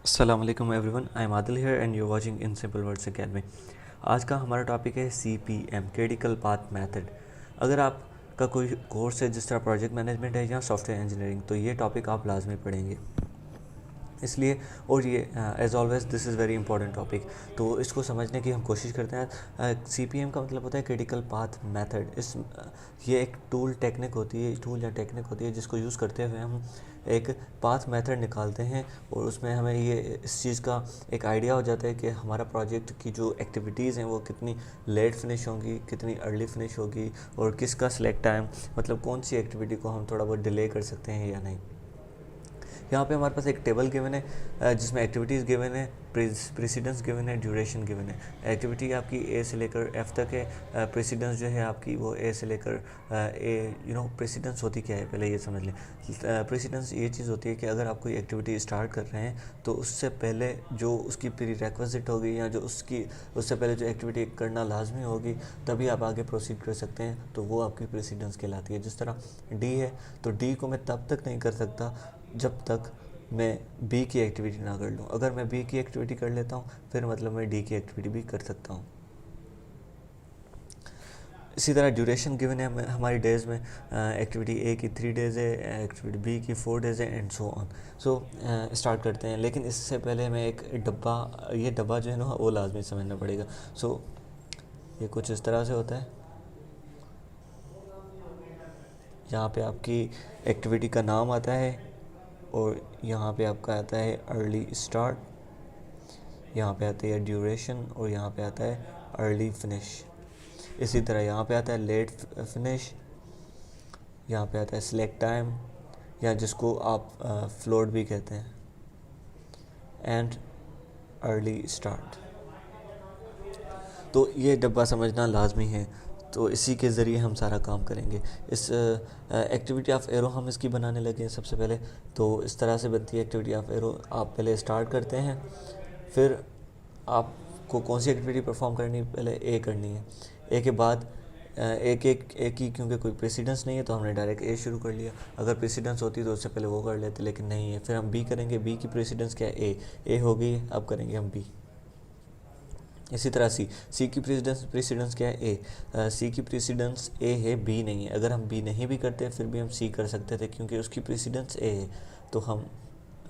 अस्सलाम वालेकुम everyone, I am Adil here and you watching in simple words academy. आज का हमारा टॉपिक है CPM, क्रिटिकल पाथ मेथड। अगर आपका कोई कोर्स है जिस तरह प्रोजेक्ट मैनेजमेंट है या सॉफ्टवेयर इंजीनियरिंग, तो ये टॉपिक आप लाजमी पढ़ेंगे इसलिए। और ये as always this is very important topic, तो इसको समझने की हम कोशिश करते हैं। CPM का मतलब होता है क्रिटिकल पाथ मेथड। ये एक टेक्निक होती है, टूल या टेक्निक होती है जिसको यूज़ करते हुए हम एक पाथ मेथड निकालते हैं और उसमें हमें ये इस चीज़ का एक आइडिया हो जाता है कि हमारा प्रोजेक्ट की जो एक्टिविटीज़ हैं वो कितनी लेट फिनिश होंगी, कितनी अर्ली फिनिश होगी, और किसका सिलेक्ट टाइम, मतलब कौन सी एक्टिविटी को हम थोड़ा बहुत डिले कर सकते हैं या नहीं। यहाँ पे हमारे पास एक टेबल गिवन है जिसमें एक्टिविटीज़ गिवन है, प्रेसिडेंस गिवन है, ड्यूरेशन गिवन है। एक्टिविटी आपकी ए से लेकर एफ तक है। प्रेसिडेंस जो है आपकी वो ए से लेकर प्रेसिडेंस होती क्या है पहले ये समझ लें। प्रेसिडेंस ये चीज़ होती है कि अगर आप कोई एक्टिविटी स्टार्ट कर रहे हैं तो उससे पहले जो उसकी प्रीरेक्विजिट होगी या जो उससे पहले जो एक्टिविटी करना लाजमी होगी तभी आप आगे प्रोसीड कर सकते हैं, तो वो आपकी प्रेसिडेंस कहलाती है। जिस तरह डी है तो डी को मैं तब तक नहीं कर सकता जब तक मैं बी की एक्टिविटी ना कर लूँ। अगर मैं बी की एक्टिविटी कर लेता हूँ फिर मतलब मैं डी की एक्टिविटी भी कर सकता हूँ। इसी तरह ड्यूरेशन गिवन है हमारी डेज़ में। एक्टिविटी ए की 3 डेज़ है, एक्टिविटी बी की 4 डेज़ है, and so on. So start करते हैं, लेकिन इससे पहले हमें एक ये डब्बा जो है ना वो लाजमी समझना पड़ेगा। सो ये कुछ इस तरह से होता है। यहाँ पे आपकी एक्टिविटी का नाम आता है और यहाँ पे आपका आता है अर्ली स्टार्ट, यहाँ पे आता है ड्यूरेशन और यहाँ पे आता है अर्ली फिनिश। इसी तरह यहाँ पे आता है लेट फिनिश, यहाँ पे आता है सिलेक्ट टाइम या जिसको आप फ्लोट भी कहते हैं, एंड अर्ली स्टार्ट। तो ये डब्बा समझना लाजमी है, तो इसी के ज़रिए हम सारा काम करेंगे। इस एक्टिविटी ऑफ एरो हम इसकी बनाने लगे हैं सबसे पहले। तो इस तरह से बनती है एक्टिविटी ऑफ एरो। आप पहले स्टार्ट करते हैं, फिर आपको कौन सी एक्टिविटी परफॉर्म करनी है, पहले ए करनी है। ए के बाद एक ही, क्योंकि कोई प्रेसिडेंस नहीं है तो हमने डायरेक्ट ए शुरू कर लिया। अगर प्रेसिडेंस होती तो उससे पहले वो कर लेते, लेकिन नहीं है। फिर हम बी करेंगे, बी की प्रेसिडेंस क्या है, ए हो गई, अब करेंगे हम बी। इसी तरह सी की प्रेसिडेंस क्या है, ए। सी की प्रेसिडेंस ए है, बी नहीं है। अगर हम बी नहीं भी करते फिर भी हम सी कर सकते थे क्योंकि उसकी प्रेसिडेंस ए है, तो हम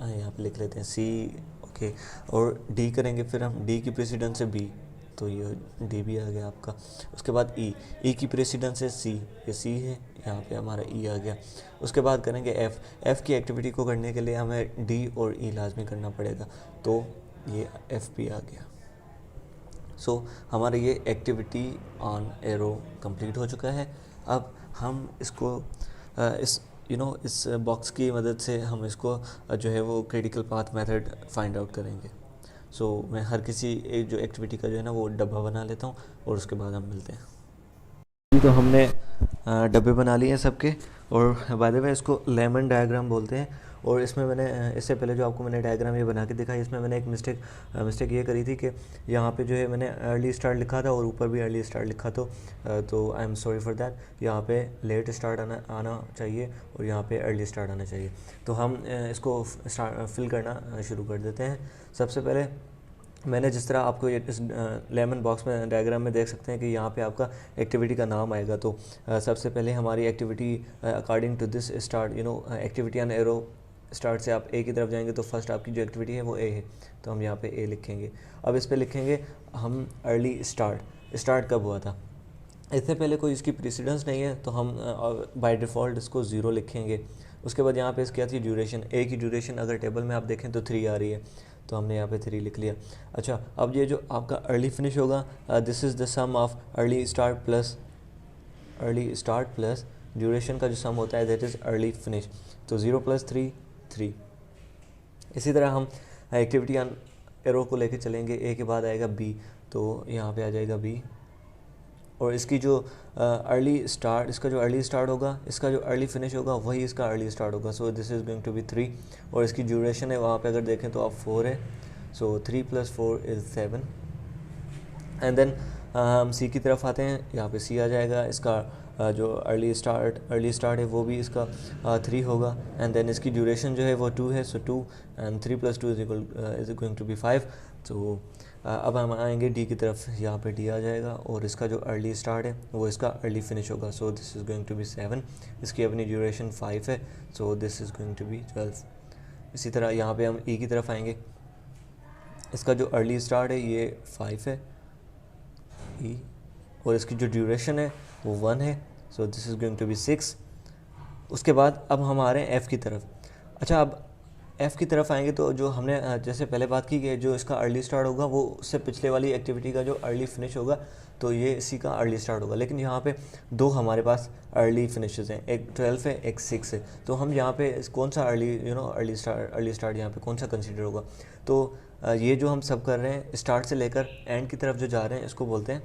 यहाँ पे लिख लेते हैं सी, ओके। और डी करेंगे, फिर हम डी की प्रेसिडेंस है बी, तो ये डी भी आ गया आपका। उसके बाद ई की प्रेसिडेंस है सी, ये सी है, यहाँ पे हमारा ई आ गया। उसके बाद करेंगे एफ़ की एक्टिविटी को करने के लिए हमें डी और ई लाजमी करना पड़ेगा, तो ये एफ़ भी आ गया। सो हमारा ये एक्टिविटी ऑन एरो कंप्लीट हो चुका है। अब हम इसको इस बॉक्स की मदद से हम इसको जो है वो critical path method find out करेंगे। सो मैं हर किसी एक जो एक्टिविटी का जो है ना वो डब्बा बना लेता हूँ और उसके बाद हम मिलते हैं। तो हमने डब्बे बना लिए हैं सबके, और बाय द वे इसको लेमन डायग्राम बोलते हैं। और इसमें मैंने इससे पहले जो आपको मैंने डायग्राम ये बना के दिखाई, इसमें मैंने एक मिस्टेक ये करी थी कि यहाँ पे जो है मैंने अर्ली स्टार्ट लिखा था और ऊपर भी अर्ली स्टार्ट लिखा, तो I am sorry for that. यहाँ पे लेट स्टार्ट आना चाहिए और यहाँ पे अर्ली स्टार्ट आना चाहिए। तो हम इसको फिल करना शुरू कर देते हैं। सबसे पहले मैंने जिस तरह आपको ये इस लेमन बॉक्स में डायग्राम में देख सकते हैं कि यहाँ पे आपका एक्टिविटी का नाम आएगा। तो सबसे पहले हमारी activity according to this start activity on arrow start से आप ए की तरफ जाएंगे तो फर्स्ट आपकी जो एक्टिविटी है वो ए है, तो हम यहाँ पे ए लिखेंगे। अब इस पे लिखेंगे हम अर्ली स्टार्ट कब हुआ था। इससे पहले कोई इसकी प्रेसिडेंस नहीं है तो हम बाय डिफ़ॉल्ट इसको 0 लिखेंगे। उसके बाद यहाँ पे इसकी आती है ड्यूरेशन। ए की ड्यूरेशन अगर टेबल में आप देखें तो 3 आ रही है, तो हमने यहाँ पे 3 लिख लिया। अच्छा, अब ये जो आपका अर्ली फिनिश होगा, this is the sum of early start plus duration का जो सम होता है दैट इज़ अर्ली फिनिश। तो 0 + 3 3। इसी तरह हम एक्टिविटी ऑन एरो को लेके चलेंगे। ए के बाद आएगा बी, तो यहाँ पे आ जाएगा बी। और इसकी जो इसका जो अर्ली स्टार्ट होगा, इसका जो अर्ली फिनिश होगा वही इसका अर्ली स्टार्ट होगा। So this is going to be 3। और इसकी ड्यूरेशन है वहाँ पे अगर देखें तो आप 4 है, सो 3 + 4 = 7। एंड देन हम सी की तरफ आते हैं, यहाँ पे सी आ जाएगा। इसका जो अर्ली स्टार्ट है वो भी इसका 3 होगा, एंड देन इसकी ड्यूरेशन जो है वो 2 है, so 2 and 3 + 2 is going to be 5। तो अब हम आएंगे डी की तरफ, यहाँ पे डी आ जाएगा और इसका जो अर्ली स्टार्ट है वो इसका अर्ली फिनिश होगा, so this is going to be 7। इसकी अपनी ड्यूरेशन 5 है, so this is going to be 12। इसी तरह यहाँ पे हम ई की तरफ आएंगे, इसका जो अर्ली स्टार्ट है ये 5 है ई, और इसकी जो ड्यूरेशन है वो 1 है, so this is going to be 6। उसके बाद अब हम आ रहे हैं एफ़ की तरफ। अच्छा, अब एफ़ की तरफ आएंगे तो जो हमने जैसे पहले बात की कि जो इसका अर्ली स्टार्ट होगा वो उससे पिछले वाली एक्टिविटी का जो अर्ली फिनिश होगा तो ये इसी का अर्ली स्टार्ट होगा, लेकिन यहाँ पे दो हमारे पास अर्ली फिनिशेस हैं, एक 12 है एक 6 है, तो हम यहाँ पे कौन सा अर्ली स्टार्ट यहाँ पे कौन सा कंसीडर होगा। तो ये जो हम सब कर रहे हैं स्टार्ट से लेकर एंड की तरफ जो जा रहे हैं इसको बोलते हैं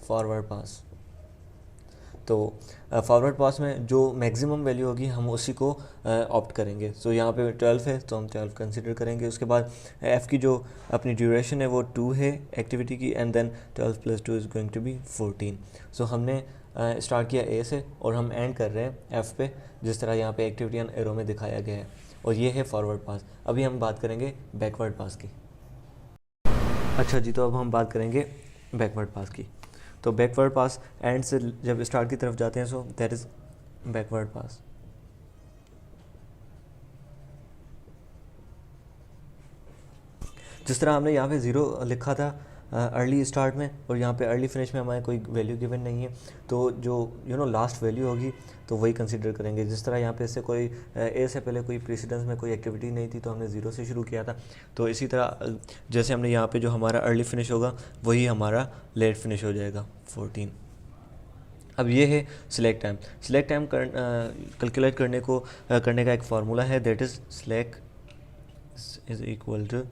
फॉरवर्ड पास। तो फॉरवर्ड पास में जो मैक्सिमम वैल्यू होगी हम उसी को ऑप्ट करेंगे। सो यहाँ पे 12 है तो हम 12 कंसिडर करेंगे। उसके बाद एफ़ की जो अपनी ड्यूरेशन है वो 2 है एक्टिविटी की, and then 12 + 2 is going to be 14। So हमने स्टार्ट किया ए से और हम एंड कर रहे हैं एफ़ पे, जिस तरह यहाँ पे एक्टिविटी एंड एरो में दिखाया गया है, और ये है फॉरवर्ड पास। अभी हम बात करेंगे बैकवर्ड पास की। अच्छा जी, तो अब हम बात करेंगे बैकवर्ड पास की। तो बैकवर्ड पास एंड से जब स्टार्ट की तरफ जाते हैं, सो दैट इज़ बैकवर्ड पास। जिस तरह हमने यहाँ पे 0 लिखा था अर्ली स्टार्ट में, और यहाँ पे अर्ली फिनिश में हमारे कोई वैल्यू गिवन नहीं है, तो जो लास्ट वैल्यू होगी तो वही कंसीडर करेंगे। जिस तरह यहाँ पे इससे कोई ए से पहले कोई प्रेसिडेंस में कोई एक्टिविटी नहीं थी तो हमने 0 से शुरू किया था, तो इसी तरह जैसे हमने यहाँ पे जो हमारा अर्ली फिनिश होगा वही हमारा लेट फिनिश हो जाएगा 14। अब ये है slack time. Slack time calculate करने का एक फार्मूला है, that is slack is equal to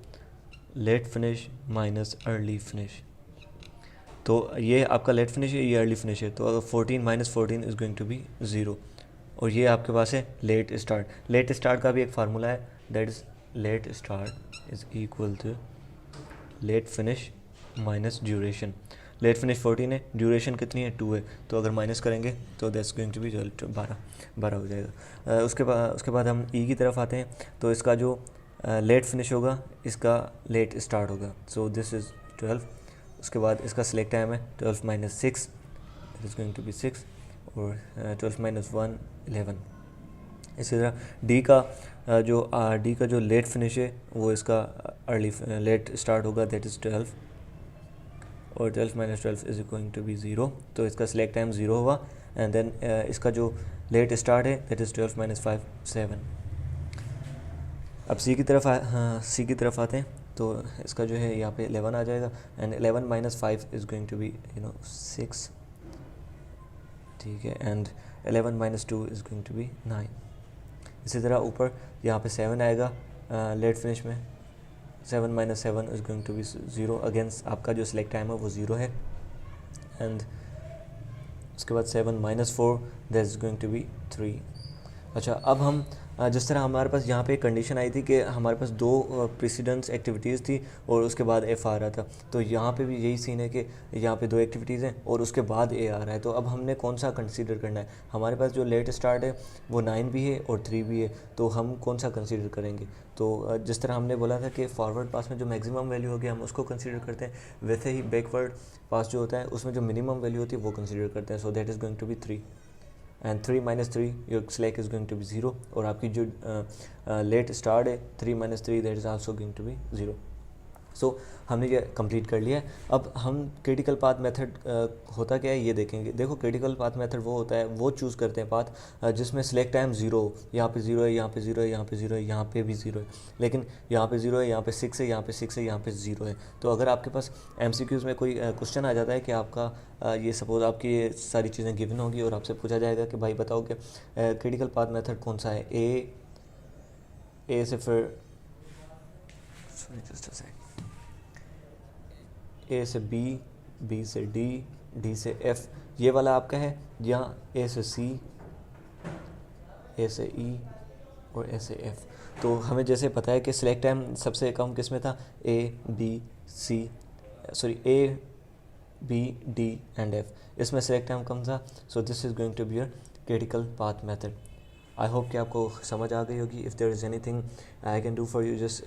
late finish minus early finish. तो ये आपका लेट फिनिश है, ये अर्ली फिनिश है, तो अगर 14 - 14 इज़ गोइंग टू बी 0, और ये आपके पास है लेट स्टार्ट। लेट स्टार्ट का भी एक फार्मूला है, that is late start is equal to late finish minus duration. Late finish 14 है, ड्यूरेशन कितनी है 2 है, तो अगर माइनस करेंगे तो दैट्स गोइंग टू बी 12 हो जाएगा। उसके बाद हम ई की तरफ आते हैं, तो इसका जो लेट फिनिश होगा इसका लेट स्टार्ट होगा, सो दिस इज़ 12। उसके बाद इसका सिलेक्ट टाइम है 12 - 6, it is going to be 6, और 12 - 1 11। इसी तरह डी का जो लेट फिनिश है वो इसका अर्ली लेट स्टार्ट होगा, दैट इज़ 12, और 12 - 12 इज़ गोइंग टू बी 0, तो इसका सिलेक्ट टाइम 0 हुआ, एंड देन इसका जो लेट स्टार्ट है दैट इज़ 12 - 5 7। अब सी की तरफ आते हैं, तो इसका जो है यहाँ पे 11 आ जाएगा, and 11 - 5 is going to be 6, ठीक है, and 11 - 2 is going to be 9। इसी तरह ऊपर यहाँ पे 7 आएगा लेट फिनिश में, 7 - 7 इज़ गोइंग टू बी 0, अगेंस्ट आपका जो सिलेक्ट टाइम है वो 0 है, एंड उसके बाद 7 - 4 that is going to be 3। अच्छा, अब हम जिस तरह हमारे पास यहाँ पे कंडीशन आई थी कि हमारे पास 2 प्रेसिडेंस एक्टिविटीज़ थी और उसके बाद एफ़ आ रहा था, तो यहाँ पे भी यही सीन है कि यहाँ पे 2 एक्टिविटीज़ हैं और उसके बाद ए आ रहा है, तो अब हमने कौन सा कंसीडर करना है। हमारे पास जो लेट स्टार्ट है वो 9 भी है और 3 भी है, तो हम कौन सा कंसीडर करेंगे। तो जिस तरह हमने बोला था कि फॉरवर्ड पास में जो मैक्सिमम वैल्यू होगी हम उसको कंसीडर करते हैं, वैसे ही बैकवर्ड पास जो होता है उसमें जो मिनिमम वैल्यू होती है वो कंसीडर करते हैं, so that is going to be 3, and 3 - 3 your slack is going to be 0, और आपकी जो लेट स्टार्ट है 3 - 3 that is also going to be 0। So हमने ये कंप्लीट कर लिया है। अब हम क्रिटिकल पाथ मेथड होता क्या है ये देखेंगे। देखो, क्रिटिकल पाथ मेथड वो होता है, वो चूज़ करते हैं पाथ जिसमें सिलेक्ट टाइम 0 हो, यहाँ पे 0 है, यहाँ पे 0 है, यहाँ पे 0 है, यहाँ पे भी 0 है, लेकिन यहाँ पे 0 है, यहाँ पे 6 है, यहाँ पे 6 है, यहाँ पे 0 है। तो अगर आपके पास MCQs में कोई क्वेश्चन आ जाता है कि आपका ये सपोज आपकी ये सारी चीज़ें गिवन होगी और आपसे पूछा जाएगा कि भाई बताओ कि क्रिटिकल पाथ मेथड कौन सा है, ए से फिर जस्ट अ सेकंड, ए से बी, बी से डी, डी से एफ, ये वाला आपका है, या ए से सी, ए से ई और ए से एफ। तो हमें जैसे पता है कि सिलेक्ट टाइम सबसे कम किस में था, A B C, sorry B, D and F. इसमें सेलेक्ट टाइम कौन सा? So this is going to be your critical path method. I hope कि आपको समझ आ गई होगी। If there is anything I can do for you, just